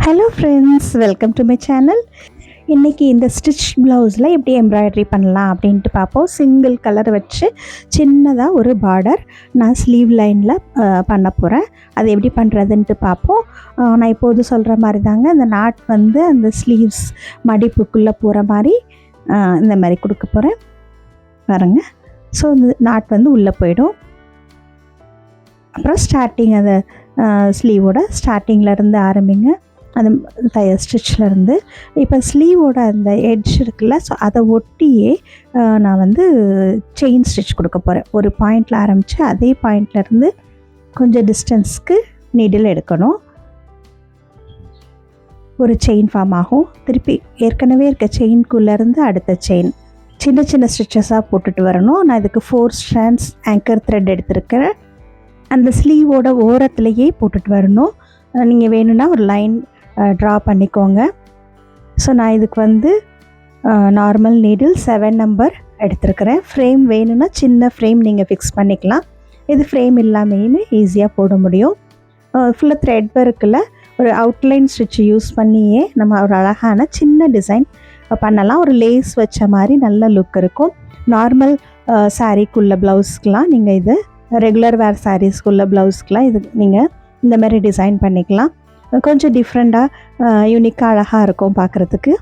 Hello friends, welcome to my channel. இன்றைக்கி இந்த stitch ப்ளவுஸில் எப்படி எம்ப்ராய்டரி பண்ணலாம் அப்படின்ட்டு பார்ப்போம். சிங்கிள் கலர் வச்சு சின்னதாக ஒரு பார்டர் நான் ஸ்லீவ் லைனில் பண்ண போகிறேன். அது எப்படி பண்ணுறதுன்ட்டு பார்ப்போம். நான் இப்போது சொல்கிற மாதிரி தாங்க, அந்த நாட் வந்து அந்த ஸ்லீவ்ஸ் மடிப்புக்குள்ளே போகிற மாதிரி இந்த மாதிரி கொடுக்க போகிறேன் பாருங்க. ஸோ இந்த நாட் வந்து உள்ளே போயிடும். அப்புறம் ஸ்டார்டிங் அந்த ஸ்லீவோட ஸ்டார்டிங்கில் ஆரம்பிங்க, அந்த ஸ்டிச்சிலேருந்து. இப்போ ஸ்லீவோட அந்த எட்ஜ் இருக்குல்ல, ஸோ அதை ஒட்டியே நான் வந்து செயின் ஸ்டிச் கொடுக்க போகிறேன். ஒரு பாயிண்டில் ஆரம்பித்து அதே பாயிண்ட்லேருந்து கொஞ்சம் டிஸ்டன்ஸ்க்கு நீடில் எடுக்கணும். ஒரு செயின் ஃபார்ம் ஆகும். திருப்பி ஏற்கனவே இருக்க செயின்குள்ளேருந்து அடுத்த செயின் சின்ன சின்ன ஸ்டிச்சஸாக போட்டுட்டு வரணும். நான் இதுக்கு 4 strands ஆங்கர் த்ரெட் எடுத்துருக்கிறேன். அந்த ஸ்லீவோட ஓரத்துலேயே போட்டுட்டு வரணும். நீங்கள் வேணும்னா ஒரு லைன் ட்ரா பண்ணிக்கோங்க. ஸோ நான் இதுக்கு வந்து நார்மல் நீடில் 7 நம்பர் எடுத்துருக்கிறேன். ஃப்ரேம் வேணும்னா சின்ன ஃப்ரேம் நீங்கள் ஃபிக்ஸ் பண்ணிக்கலாம். இது ஃப்ரேம் இல்லாமையுமே ஈஸியாக போட முடியும். ஃபுல்லாக த்ரெட் ஒர்க்கில் ஒரு அவுட்லைன் ஸ்டிச் யூஸ் பண்ணியே நம்ம ஒரு அழகான சின்ன டிசைன் பண்ணலாம். ஒரு லேஸ் வச்ச மாதிரி நல்ல லுக் இருக்கும். நார்மல் சாரீக்குள்ள ப்ளவுஸ்க்கெலாம் நீங்கள் இது, ரெகுலர் வேர் சாரீஸ்க்குள்ள ப்ளவுஸ்க்கெலாம் இது நீங்கள் இந்த மாதிரி டிசைன் பண்ணிக்கலாம். கொஞ்சம் டிஃப்ரெண்ட்டாக யூனிக்காக அழகாக இருக்கும் பார்க்குறதுக்கு.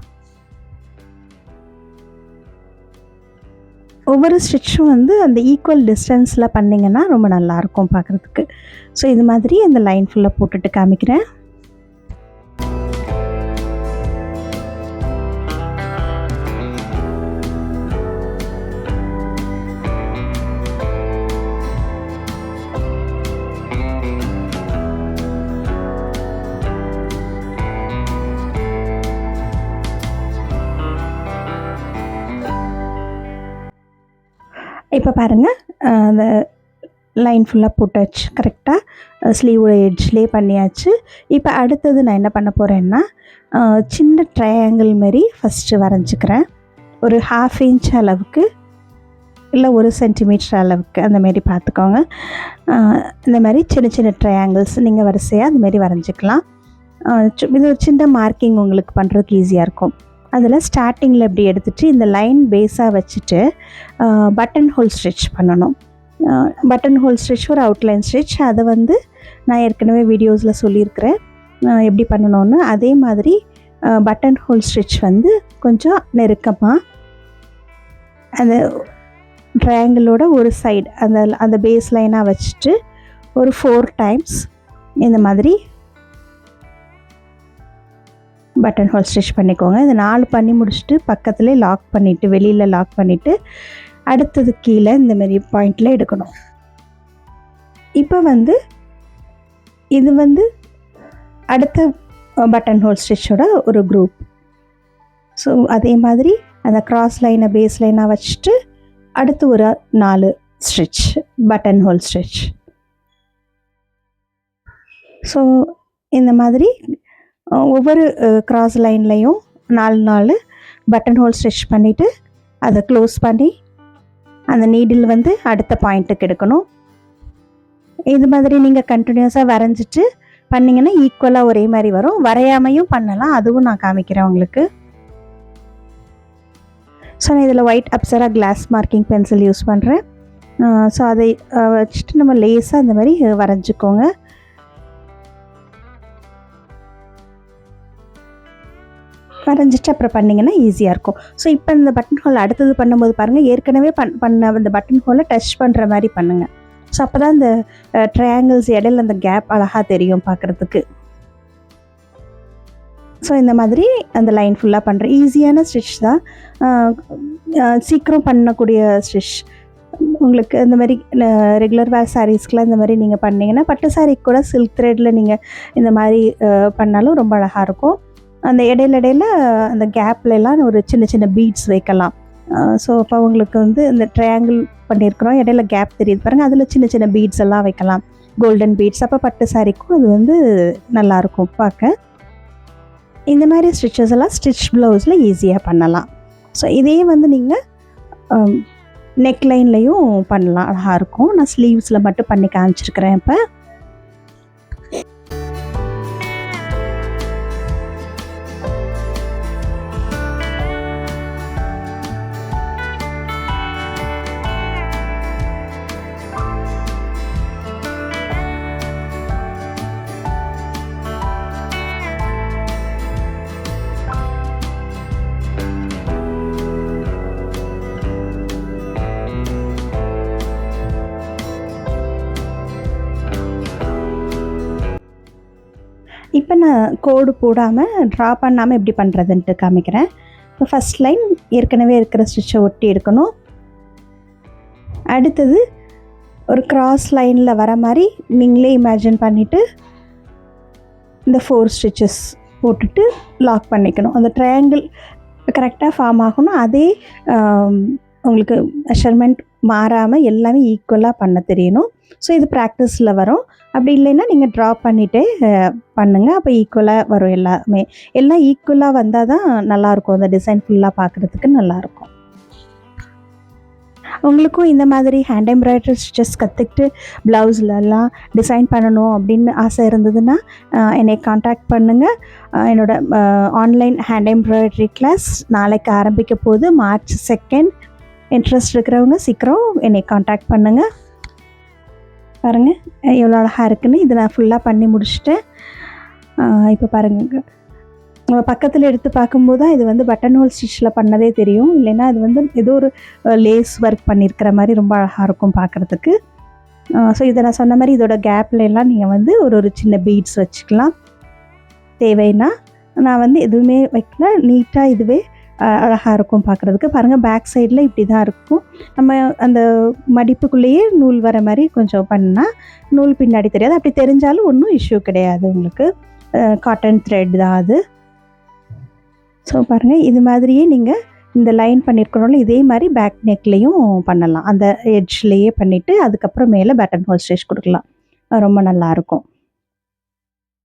ஒவ்வொரு ஸ்டிச்சும் வந்து அந்த ஈக்குவல் டிஸ்டன்ஸில் பண்ணிங்கன்னா ரொம்ப நல்லாயிருக்கும் பார்க்குறதுக்கு. ஸோ இது மாதிரி அந்த லைன் ஃபுல்லாக போட்டுட்டு காமிக்கிறேன். இப்போ பாருங்கள், அந்த லைன் ஃபுல்லாக போட்டாச்சு. கரெக்டாக ஸ்லீவோட எட்ஜ்லேயே பண்ணியாச்சு. இப்போ அடுத்தது நான் என்ன பண்ண போகிறேன்னா, சின்ன ட்ரையாங்கிள் மாரி ஃபஸ்ட்டு வரைஞ்சிக்கிறேன். ஒரு 1/2 inch அளவுக்கு, இல்லை 1 centimeter அளவுக்கு அந்தமாரி பார்த்துக்கோங்க. இந்த மாதிரி சின்ன சின்ன ட்ரையாங்கிள்ஸ் நீங்கள் வரிசையாக அதுமாரி வரைஞ்சிக்கலாம். இது ஒரு சின்ன மார்க்கிங் உங்களுக்கு பண்ணுறதுக்கு ஈஸியாக இருக்கும். அதில் ஸ்டார்டிங்கில் இப்படி எடுத்துகிட்டு இந்த லைன் பேஸாக வச்சுட்டு பட்டன் ஹோல் ஸ்டிச் பண்ணணும். பட்டன் ஹோல் ஸ்டிச் ஒரு அவுட்லைன் ஸ்டிச். அதை வந்து நான் ஏற்கனவே வீடியோஸில் சொல்லியிருக்கிறேன் எப்படி பண்ணணும்னு. அதே மாதிரி பட்டன் ஹோல் ஸ்டிச் வந்து கொஞ்சம் நெருக்கமாக அந்த ட்ரையாங்கிளோட ஒரு சைடு அந்த பேஸ் லைனாக வச்சுட்டு ஒரு 4 times இந்த மாதிரி பட்டன் ஹோல் ஸ்டிச் பண்ணிக்கோங்க. இது 4 பண்ணி முடிச்சுட்டு பக்கத்துலேயே லாக் பண்ணிவிட்டு, வெளியில் லாக் பண்ணிவிட்டு அடுத்தது கீழே இந்தமாரி பாயிண்டில் எடுக்கணும். இப்போ வந்து இது வந்து அடுத்த பட்டன் ஹோல் ஸ்டிச்சோட ஒரு குரூப். ஸோ அதே மாதிரி அந்த கிராஸ் லைனை பேஸ் லைனாக வச்சுட்டு அடுத்து ஒரு 4 stitch button whole stitch. So இந்த மாதிரி ஒவ்வொரு கிராஸ் லைன்லேயும் 4 பட்டன் ஹோல் ஸ்டிச் பண்ணிவிட்டு அதை க்ளோஸ் பண்ணி அந்த நீடில் வந்து அடுத்த பாயிண்ட்டுக்கு எடுக்கணும். இது மாதிரி நீங்கள் கண்டினியூஸாக வரைஞ்சிட்டு பண்ணிங்கன்னா ஈக்குவலாக ஒரே மாதிரி வரும். வரையாமையும் பண்ணலாம், அதுவும் நான் காமிக்கிறேன் உங்களுக்கு. ஸோ நான் இதில் white Apsara class marking pencil use பண்ணுறேன். ஸோ அதை வச்சுட்டு நம்ம லேஸாக இந்த மாதிரி வரைஞ்சிக்கோங்க. வரைஞ்சிட்டு அப்புறம் பண்ணிங்கன்னா ஈஸியாக இருக்கும். ஸோ இப்போ இந்த பட்டன் ஹோல் அடுத்தது பண்ணும்போது பாருங்கள், ஏற்கனவே பண்ண அந்த பட்டன் ஹோலை டச் பண்ணுற மாதிரி பண்ணுங்கள். ஸோ அப்போ தான் அந்த ட்ரையாங்கிள்ஸ் இடையில அந்த கேப் அழகாக தெரியும் பார்க்குறதுக்கு. ஸோ இந்த மாதிரி அந்த லைன் ஃபுல்லாக பண்ணுறேன். ஈஸியான ஸ்டிச் தான், சீக்கிரம் பண்ணக்கூடிய ஸ்டிச். உங்களுக்கு இந்த மாதிரி ரெகுலர் வேர் சாரீஸ்க்கெலாம் இந்த மாதிரி நீங்கள் பண்ணிங்கன்னா, பட்டு சாரீக்கு கூட சில்க் த்ரெட்டில் நீங்கள் இந்த மாதிரி பண்ணாலும் ரொம்ப அழகாக இருக்கும். அந்த இடையில அந்த கேப்லலாம் ஒரு சின்ன சின்ன பீட்ஸ் வைக்கலாம். ஸோ அப்போ உங்களுக்கு வந்து இந்த ட்ரையாங்கிள் பண்ணியிருக்கிறோம், இடையில கேப் தெரியுது பாருங்கள், அதில் சின்ன சின்ன பீட்ஸ் எல்லாம் வைக்கலாம், கோல்டன் பீட்ஸ். அப்போ பட்டு சாரிக்கும் அது வந்து நல்லாயிருக்கும் பார்க்க. இந்த மாதிரி ஸ்டிச்சஸ் எல்லாம் ஸ்டிச் ப்ளவுஸில் ஈஸியாக பண்ணலாம். ஸோ இதே வந்து நீங்கள் நெக் லைன்லேயும் பண்ணலாம், அழகாக இருக்கும். நான் ஸ்லீவ்ஸில் மட்டும் பண்ணி காமிச்சிருக்கிறேன் இப்போ. நான் கோடு போடாமல் ட்ரா பண்ணாமல் எப்படி பண்ணுறதுன்ட்டு காமிக்கிறேன். இப்போ ஃபஸ்ட் லைன் ஏற்கனவே இருக்கிற ஸ்டிச்சை ஒட்டி எடுக்கணும். அடுத்தது ஒரு கிராஸ் லைனில் வர மாதிரி நீங்களே இமேஜின் பண்ணிவிட்டு இந்த 4 ஸ்டிச்சஸ் போட்டுட்டு லாக் பண்ணிக்கணும். அந்த ட்ரையாங்கிள் கரெக்டாக ஃபார்ம் ஆகணும். அதே உங்களுக்கு மெஷர்மெண்ட் மாறாமல் எல்லாமே ஈக்குவலாக பண்ண தெரியணும். ஸோ இது ப்ராக்டிஸில் வரும். அப்படி இல்லைன்னா நீங்கள் ட்ரா பண்ணிகிட்டே பண்ணுங்கள். அப்போ ஈக்குவலாக வரும். எல்லாமே எல்லாம் ஈக்குவலாக வந்தால் தான் நல்லாயிருக்கும். அந்த டிசைன் ஃபுல்லாக பார்க்குறதுக்கு நல்லாயிருக்கும். உங்களுக்கும் இந்த மாதிரி ஹேண்ட் எம்ப்ராய்டரி ஸ்டிச்சஸ் கற்றுக்கிட்டு ப்ளவுஸ்லலாம் டிசைன் பண்ணணும் அப்படின்னு ஆசை இருந்ததுன்னா என்னை காண்டாக்ட் பண்ணுங்கள். என்னோடய ஆன்லைன் ஹேண்ட் எம்ப்ராய்டரி கிளாஸ் நாளைக்கு ஆரம்பிக்க போகுது, March 2. இன்ட்ரெஸ்ட் இருக்கிறவங்க சீக்கிரம் என்னை காண்டாக்ட் பண்ணுங்கள். பாருங்கள் எவ்வளோ அழகாக இருக்குன்னு. இது நான் ஃபுல்லாக பண்ணி முடிச்சிட்டேன். இப்போ பாருங்கள், நம்ம பக்கத்தில் எடுத்து பார்க்கும்போது தான் இது வந்து பட்டன் ஹோல் ஸ்டிச்சில் பண்ணதே தெரியும். இல்லைன்னா அது வந்து ஏதோ ஒரு லேஸ் ஒர்க் பண்ணியிருக்கிற மாதிரி ரொம்ப அழகாக இருக்கும் பார்க்குறதுக்கு. ஸோ இதை நான் சொன்ன மாதிரி இதோட கேப்லலாம் நீங்கள் வந்து ஒரு சின்ன பீட்ஸ் வச்சுக்கலாம் தேவைன்னா. நான் வந்து எதுவுமே வைக்கல, நீட்டாக இதுவே அழகாக இருக்கும் பார்க்குறதுக்கு. பாருங்கள் பேக் சைடில் இப்படி தான் இருக்கும். நம்ம அந்த மடிப்புக்குள்ளேயே நூல் வர மாதிரி கொஞ்சம் பண்ணால் நூல் பின்னாடி தெரியாது. அப்படி தெரிஞ்சாலும் ஒன்றும் இஷ்யூ கிடையாது உங்களுக்கு. காட்டன் த்ரெட் தான் அது. ஸோ பாருங்கள் இது மாதிரியே நீங்கள் இந்த லைன் பண்ணியிருக்கணும்ல இதே மாதிரி பேக் நெக்லேயும் பண்ணலாம். அந்த எட்ஜ்லேயே பண்ணிவிட்டு அதுக்கப்புறம் மேலே பட்டன் ஹோல் ஸ்டிச் கொடுக்கலாம். ரொம்ப நல்லாயிருக்கும்.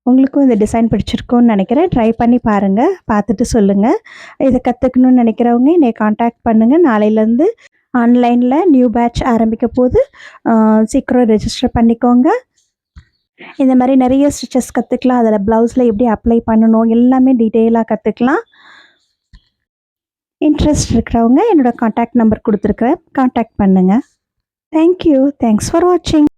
உங்களுக்கும் இந்த டிசைன் பிடிச்சிருக்கும்னு நினைக்கிறேன். ட்ரை பண்ணி பாருங்கள், பார்த்துட்டு சொல்லுங்கள். இதை கற்றுக்கணுன்னு நினைக்கிறவங்க என்னை காண்டாக்ட் பண்ணுங்கள். நாளையிலேருந்து ஆன்லைனில் நியூ பேட்ச் ஆரம்பிக்க போது சீக்கிரம் ரெஜிஸ்டர் பண்ணிக்கோங்க. இந்த மாதிரி நிறைய ஸ்டிச்சஸ் கற்றுக்கலாம். அதில் ப்ளவுஸில் எப்படி அப்ளை பண்ணணும் எல்லாமே டீட்டெயிலாக கற்றுக்கலாம். இன்ட்ரெஸ்ட் இருக்கிறவங்க என்னோடய காண்டாக்ட் நம்பர் கொடுத்துருக்குறேன், காண்டாக்ட் பண்ணுங்கள். தேங்க்யூ. தேங்க்ஸ் ஃபார் வாட்சிங்.